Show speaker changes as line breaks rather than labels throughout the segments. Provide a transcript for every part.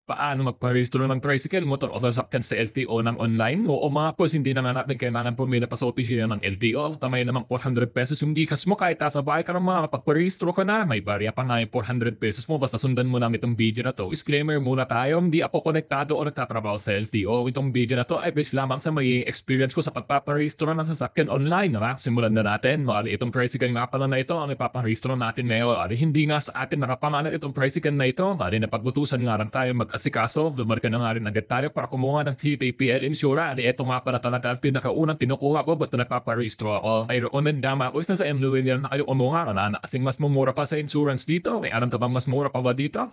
Paano magparehistro ng tricycle, motor o sasakyan sa LTO ng online? Oo mga boss, hindi na nga natin kailangan pumila pa sa opisina ng LTO. Tamay naman ₱400 yung Gcash mo kahit nasa bahay ka naman makapagparehistro ka na. May barya pa nga yung ₱400 mo basta sundan mo lang itong video na 'to. Disclaimer muna tayo, hindi ako konektado o nagtatrabaho sa LTO. Itong video na 'to ay based lamang sa magiging experience ko sa pagpaparehistro ng sasakyan online. Simulan na natin. Bale itong tricycle nga pala na ito ang ipaparehistro natin ngayon. Hindi nga sa atin nakapangalan itong tricycle na ito. Napag-utusan nga lang tayo mag-asikaso. Dumarka na nga rin agad tayo para kumuha ng TTPL insurance. Ito nga pala talaga ang pinakaunang tinukuha ko basta nagpaparehistro ako. Ay recommend dama ko is na sa MWL na kayo kumuha na kasing mas mumura pa sa insurance dito. May alam ka bang mas mura pa ba dito?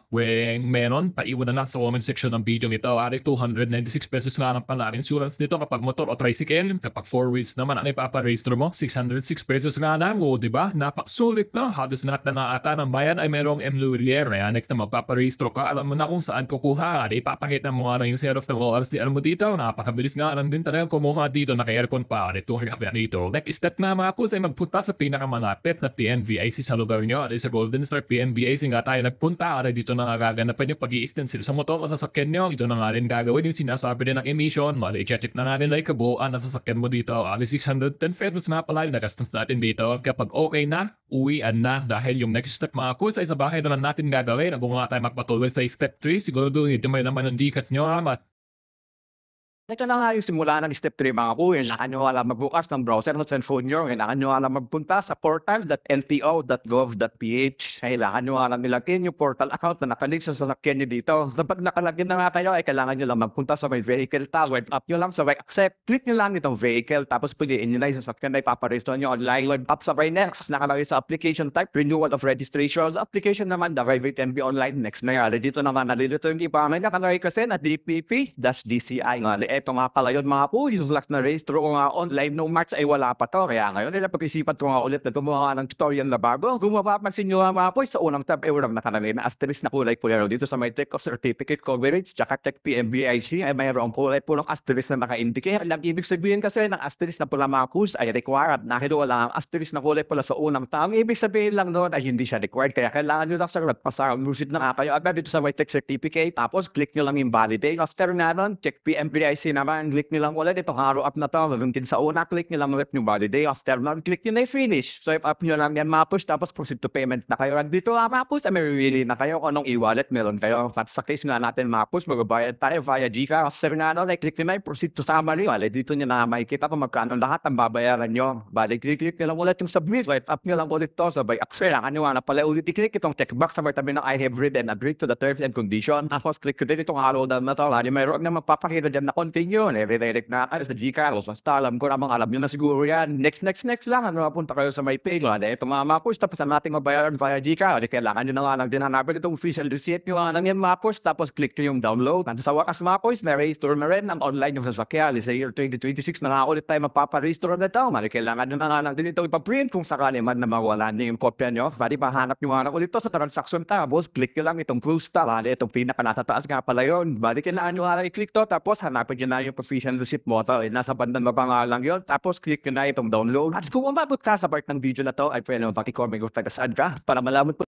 Meron. Paiwan na lang sa comment section ng video nito. ₱296 nga lang pala ang insurance nito kapag motor o tricycle. Kapag 4 wheels naman ang ipaparehistro mo, ₱606 nga lang. O diba? Napakasulit na. Halos lahat na nga ata ng bayan ay merong MWL. Next na magpaparehistro ka, alam mo na kung saan kukuha. Ipapakita mo nga lang yung set of ng ORCR mo dito. Napakabilis nga lang din talaga kumuha dito. Naka-aircon pa. Ito kaya dito. Next step na mga kus ay magpunta sa pinakamalapit na PNVIC sa lugar nyo. Sa Golden Star PNVIC nga tayo nagpunta. Dito na nga gaganapan yung pag-i-extend sa motor o sasakyan nyo. Ito na nga rin gagawin yung sinasabi din ng emission. I-check na natin na kabuuan ng sasakyan mo dito. ₱610 nga pala yung nagastos natin dito. Kapag okay na, uwian na. Dahil yung next step mga kus ay sa bahay na lang natin gagawin. Kung nga tayo magpatuloy sa step 3, siguro doon ito may naman ng Gcash nyo.
Ito na nga yung simula ng step 3 mga kuya. Kailangan nyo nga lang magbukas ng browser sa cellphone nyo. Kailangan nyo nga lang magpunta sa portal.lto.gov.ph. Kailangan nyo nga lang nilagin yung portal account na nakalink sa sasakyan nyo dito. Kapag nakalagin na nga kayo, ay kailangan nyo lang magpunta sa may vehicle tab. Web up nyo lang sa may accept. Click nyo lang itong vehicle. Tapos piliin nyo na yung sasakyan na ipaparehistro nyo online. Web up sa may next. Nakalagay sa application type, renewal of registration. Sa application naman, the private MB online. Next na nga. Dito naman nalilito yung iba. May nakalagay kasi na DPP-DCI. Ito nga pala yun mga po, yung last na registro ko nga online noong March ay wala pa to. Kaya ngayon, napag-isipan ko nga ulit na gumawa ng tutorial na bago. Kung mapapansin nyo nga mga po, sa unang tab ay walang nakalagay na asterisk na kulay pula. Dito sa may check of certificate coverage, tsaka check PMBIC ay mayroong kulay pulang asterisk na naka-indicate. Ang ibig sabihin kasi ng asterisk na pula mga po ay required. Dahil wala ang asterisk na kulay pula sa unang tab, ang ibig sabihin lang noon ay hindi siya required. Kaya kailangan nyo lang sa musit na nga kayo agad dito sa may check certificate. Tapos click nyo lang yung validate. After nga nun, check PMBIC naman. Click nyo lang ulit itong arrow up na to. Din sa una, click nyo lang ulit yung validate. After nun, click nyo na yung finish. Swipe up nyo lang yan mga push, tapos proceed to payment na kayo. At dito mga push, may really na kayo kung anong e-wallet meron kayo. At sa case nga natin mga push, magbabayad tayo via Gcash. After nga nun, click nyo na yung proceed to summary. Dito nyo na makikita kung magkano lahat ang babayaran nyo. Balik, click nyo lang ulit yung submit. Swipe up nyo lang ulit to. Sabay accept. Ang nyo nga na pala ulit i-click itong checkbox sa tabi ng I have read and agreed to the terms and conditions. Tapos click ko din itong arrow down na to. Mayroon na magpapakita dyan na continue. Redirect na kayo sa Gcash. Basta alam ko namang alam nyo na siguro yan. Next lang. Mapunta kayo sa may pay. Ito mga push. Tapos na natin mabayaran via Gcash. Kailangan nyo na nga lang din hanapin itong official receipt nyo nga lang yan mga push. Tapos click nyo yung download. At sa wakas mga push, may register na rin ang online yung sasakyan. Sa year 2026 na nga ulit tayo magpaparegister na ito. Kailangan nyo na nga lang din ito ipaprint kung sakali man na mawala nyo yung kopya nyo. Pwede mahanap nyo nga lang ulit ito sa transaction tab. Click nyo lang itong close tab. Itong pinaka nasa taas nga pala yun. Kailangan nyo nga lang i-click to. Tapos hanapin nyo na yung official receipt mo. Nasa bandang baba nga lang yun. Tapos click nyo na itong download. At kung umabot ka sa part ng video na to, ay pwede mo pag-i-comment kung taga saan ka para malaman po